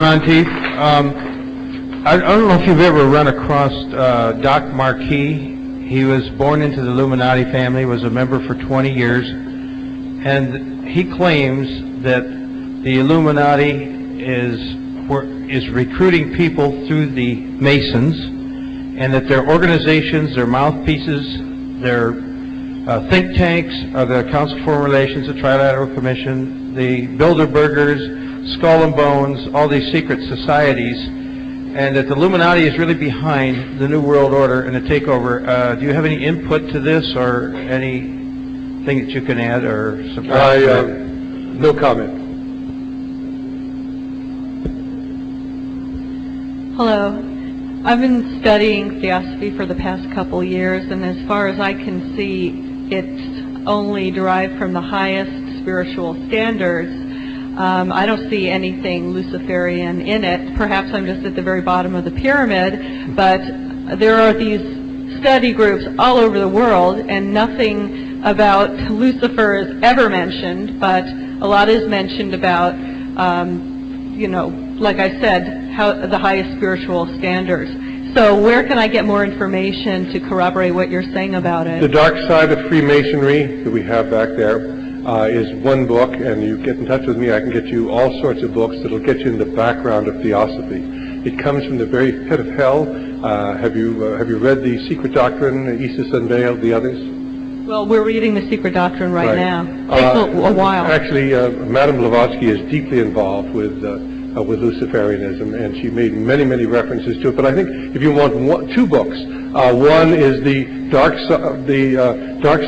Monteith. I don't know if you've ever run across Doc Marquis. He was born into the Illuminati family, was a member for 20 years, and he claims that the Illuminati is recruiting people through the Masons, and that their organizations, their mouthpieces, their think tanks are the Council of Foreign Relations, the Trilateral Commission, the Bilderbergers, Skull and Bones, all these secret societies, and that the Illuminati is really behind the New World Order and the takeover. Do you have any input to this, or anything that you can add or subtract? No comment. Hello. I've been studying theosophy for the past couple years, and as far as I can see, it's only derived from the highest spiritual standards. I don't see anything Luciferian in it. Perhaps I'm just at the very bottom of the pyramid, but there are these study groups all over the world, and nothing about Lucifer is ever mentioned, but a lot is mentioned about, like I said, how the highest spiritual standards. So where can I get more information to corroborate what you're saying about it? The Dark Side of Freemasonry that we have back there is one book, and you get in touch with me, I can get you all sorts of books that will get you in the background of theosophy. It comes from the very pit of hell. Have you read The Secret Doctrine, Isis Unveiled, the others? Well, we're reading The Secret Doctrine right now. It takes a while. Actually, Madame Blavatsky is deeply involved with Luciferianism, and she made many, many references to it. But I think if you want two books, one is the dark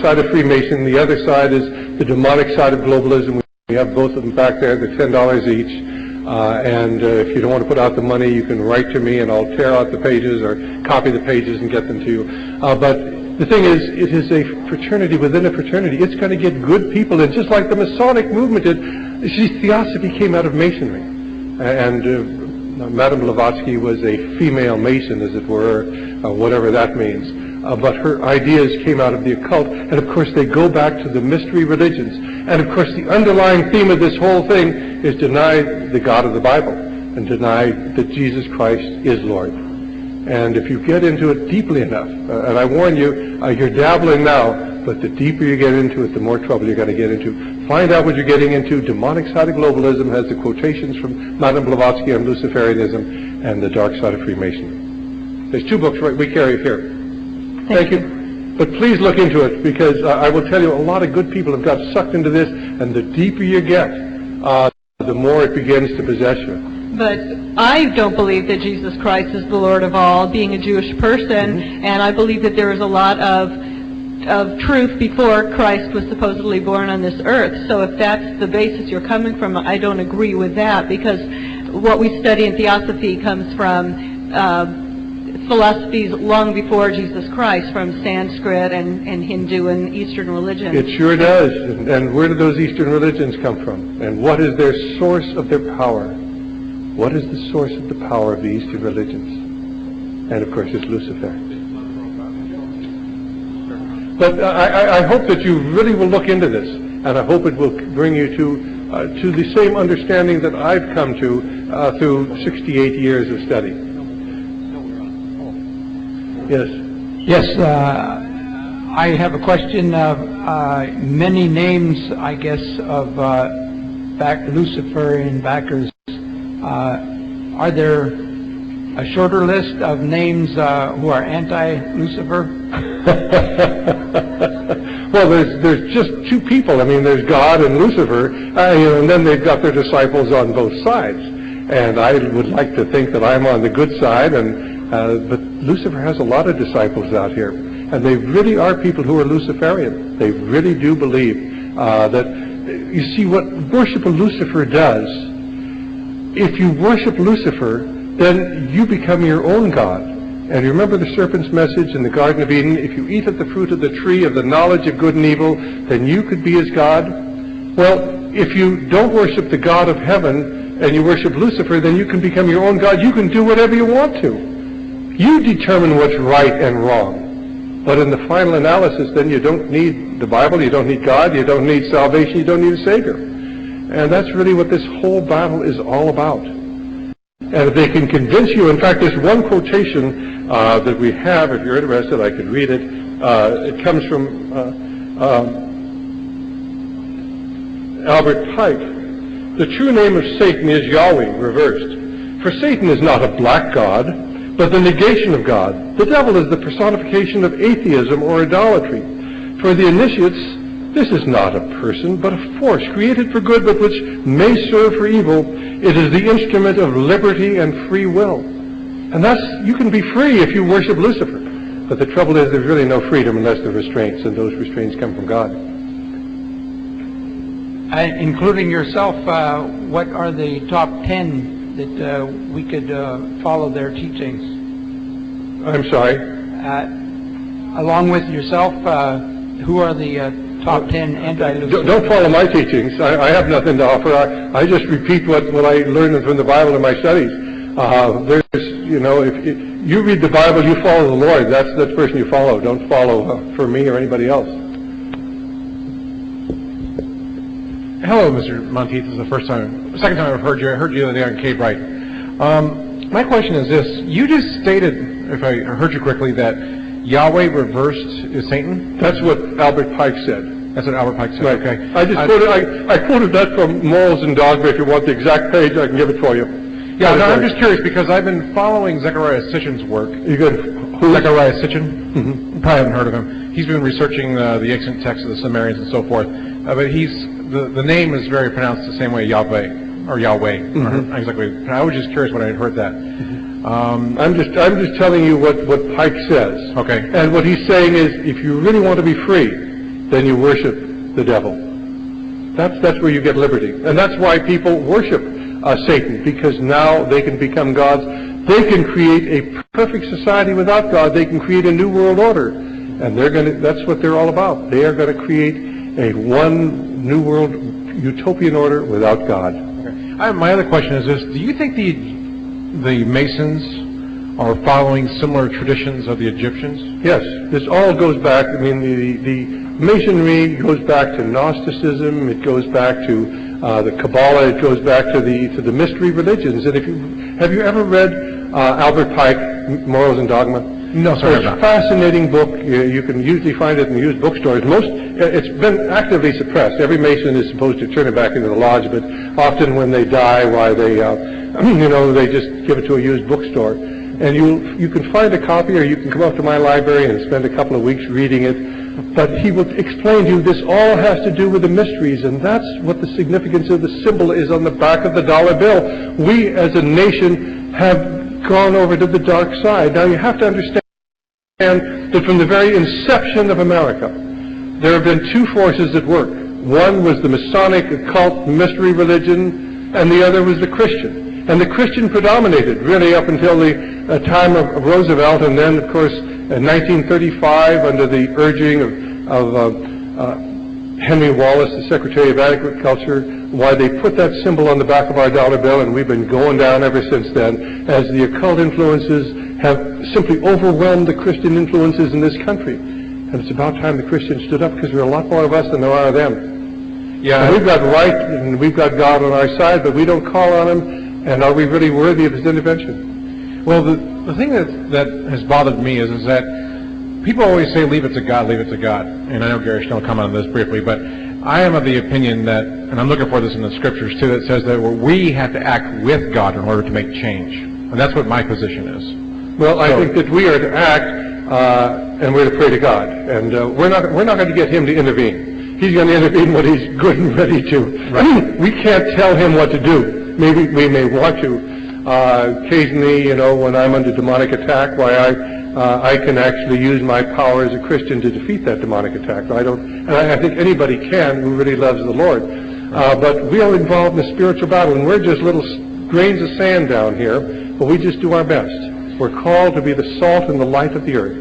side of Freemason. The other side is the demonic side of globalism. We have both of them back there. They're $10 each. And if you don't want to put out the money, you can write to me, and I'll tear out the pages or copy the pages and get them to you. But the thing is, it is a fraternity within a fraternity. It's going to get good people in, just like the Masonic movement did. See, theosophy came out of Masonry. And Madame Blavatsky was a female Mason, as it were, whatever that means. But her ideas came out of the occult, and of course they go back to the mystery religions. And of course the underlying theme of this whole thing is deny the God of the Bible and deny that Jesus Christ is Lord. And if you get into it deeply enough, and I warn you, you're dabbling now, but the deeper you get into it, the more trouble you're going to get into. Find out what you're getting into. Demonic Side of Globalism has the quotations from Madame Blavatsky on Luciferianism, and The Dark Side of Freemasonry. There's two books we carry here. Thank you. But please look into it, because I will tell you, a lot of good people have got sucked into this, and the deeper you get, the more it begins to possess you. But I don't believe that Jesus Christ is the Lord of all, being a Jewish person, and I believe that there is a lot of truth before Christ was supposedly born on this earth. So if that's the basis you're coming from, I don't agree with that, because what we study in theosophy comes from philosophies long before Jesus Christ, from Sanskrit and Hindu and Eastern religion. It sure does. And where do those Eastern religions come from? And what is their source of their power? What is the source of the power of the Eastern religions? And of course it's Lucifer. But I hope that you really will look into this, and I hope it will bring you to the same understanding that I've come to through 68 years of study. Yes. Yes, I have a question of many names, I guess, of Luciferian backers. Are there a shorter list of names who are anti-Lucifer? Well, there's just two people. I mean, there's God and Lucifer, and then they've got their disciples on both sides. And I would like to think that I'm on the good side, but Lucifer has a lot of disciples out here, and they really are people who are Luciferian. They really do believe that, you see, what worship of Lucifer does, if you worship Lucifer, then you become your own God. And you remember the serpent's message in the Garden of Eden, if you eat of the fruit of the tree of the knowledge of good and evil, then you could be as God. Well, if you don't worship the God of heaven and you worship Lucifer, then you can become your own God. You can do whatever you want to. You determine what's right and wrong. But in the final analysis, then you don't need the Bible, you don't need God, you don't need salvation, you don't need a Savior. And that's really what this whole battle is all about. And if they can convince you, in fact, there's one quotation that we have, if you're interested, I could read it. It comes from Albert Pike. The true name of Satan is Yahweh, reversed. For Satan is not a black god, but the negation of God. The devil is the personification of atheism or idolatry. For the initiates, this is not a person, but a force created for good, but which may serve for evil. It is the instrument of liberty and free will. And you can be free if you worship Lucifer. But the trouble is there's really no freedom unless there are restraints, and those restraints come from God. Including yourself, what are the top 10 that we could follow their teachings? I'm sorry? Along with yourself, who are the top 10 anti-Lucifer? Don't follow my teachings. I have nothing to offer. I just repeat what I learned from the Bible in my studies. If you read the Bible, you follow the Lord. That's the person you follow. Don't follow for me or anybody else. Hello, Mr. Monteith. This is the second time I've heard you. I heard you the other day on Cape Wright. My question is this. You just stated, if I heard you correctly, that Yahweh reversed is Satan? That's what Albert Pike said. That's what Albert Pike said, Right. okay. I quoted that from Morals and Dogma. If you want the exact page, I can give it for you. Yeah, no, I'm just curious because I've been following Zechariah Sitchin's work. You good? Who? Zechariah Sitchin? Mm-hmm. You probably haven't heard of him. He's been researching the ancient texts of the Sumerians and so forth. But the name is very pronounced the same way, Yahweh, or Yahweh. Mm-hmm. Exactly. I was just curious when I had heard that. I'm just telling you what Pike says. Okay. And what he's saying is, if you really want to be free, then you worship the devil. That's where you get liberty. And that's why people worship Satan, because now they can become gods. They can create a perfect society without God. They can create a new world order. And that's what they're all about. They are going to create a one new world utopian order without God. Okay. My other question is this. Do you think the Masons are following similar traditions of the Egyptians? Yes. This all goes back, the Masonry goes back to Gnosticism. It goes back to the Kabbalah. It goes back to the mystery religions. And have you ever read Albert Pike, Morals and Dogma? No, sorry. It's a fascinating book. You can usually find it in used bookstores. It's been actively suppressed. Every Mason is supposed to turn it back into the lodge, but often when they die, they just give it to a used bookstore. And you can find a copy, or you can come up to my library and spend a couple of weeks reading it. But he will explain to you this all has to do with the mysteries, and that's what the significance of the symbol is on the back of the dollar bill. We as a nation have gone over to the dark side. Now you have to understand that from the very inception of America, there have been two forces at work. One was the Masonic occult mystery religion, and the other was the Christian. And the Christian predominated really up until the time of Roosevelt, and then, of course, in 1935, under the urging of Henry Wallace, the Secretary of Agriculture, why they put that symbol on the back of our dollar bill, and we've been going down ever since then, as the occult influences have simply overwhelmed the Christian influences in this country. And it's about time the Christians stood up, because there are a lot more of us than there are of them. Yeah. And we've got right, and we've got God on our side, but we don't call on Him, and are we really worthy of His intervention? Well, the thing that has bothered me is that people always say, leave it to God, leave it to God. And I know Gary Schnell will comment on this briefly, but I am of the opinion that, and I'm looking for this in the scriptures too, that says that we have to act with God in order to make change. And that's what my position is. Well, I think that we are to act, and we're to pray to God. And we're not going to get Him to intervene. He's going to intervene when He's good and ready to. Right. We can't tell Him what to do. Maybe we may want to. Occasionally, when I'm under demonic attack, I can actually use my power as a Christian to defeat that demonic attack. And I think anybody can who really loves the Lord. But we are involved in a spiritual battle, and we're just little grains of sand down here, but we just do our best. We're called to be the salt and the light of the earth.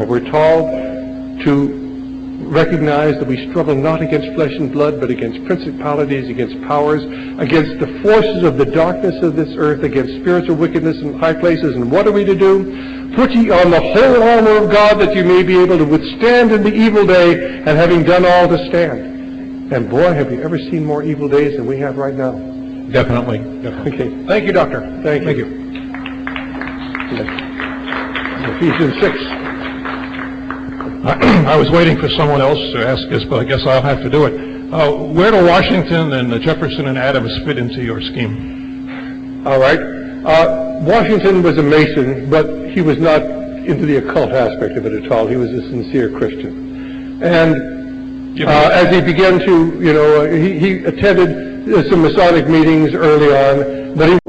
We're called to recognize that we struggle not against flesh and blood, but against principalities, against powers, against the forces of the darkness of this earth, against spiritual wickedness in high places. And what are we to do? Put ye on the whole armor of God, that you may be able to withstand in the evil day, and having done all to stand. And boy, have you ever seen more evil days than we have right now. Definitely, definitely. Okay. Thank you, Doctor. Thank you. Ephesians 6. I was waiting for someone else to ask this, but I guess I'll have to do it. Where do Washington and Jefferson and Adams fit into your scheme? All right. Washington was a Mason, but he was not into the occult aspect of it at all. He was a sincere Christian. And as he began to, he attended some Masonic meetings early on, but he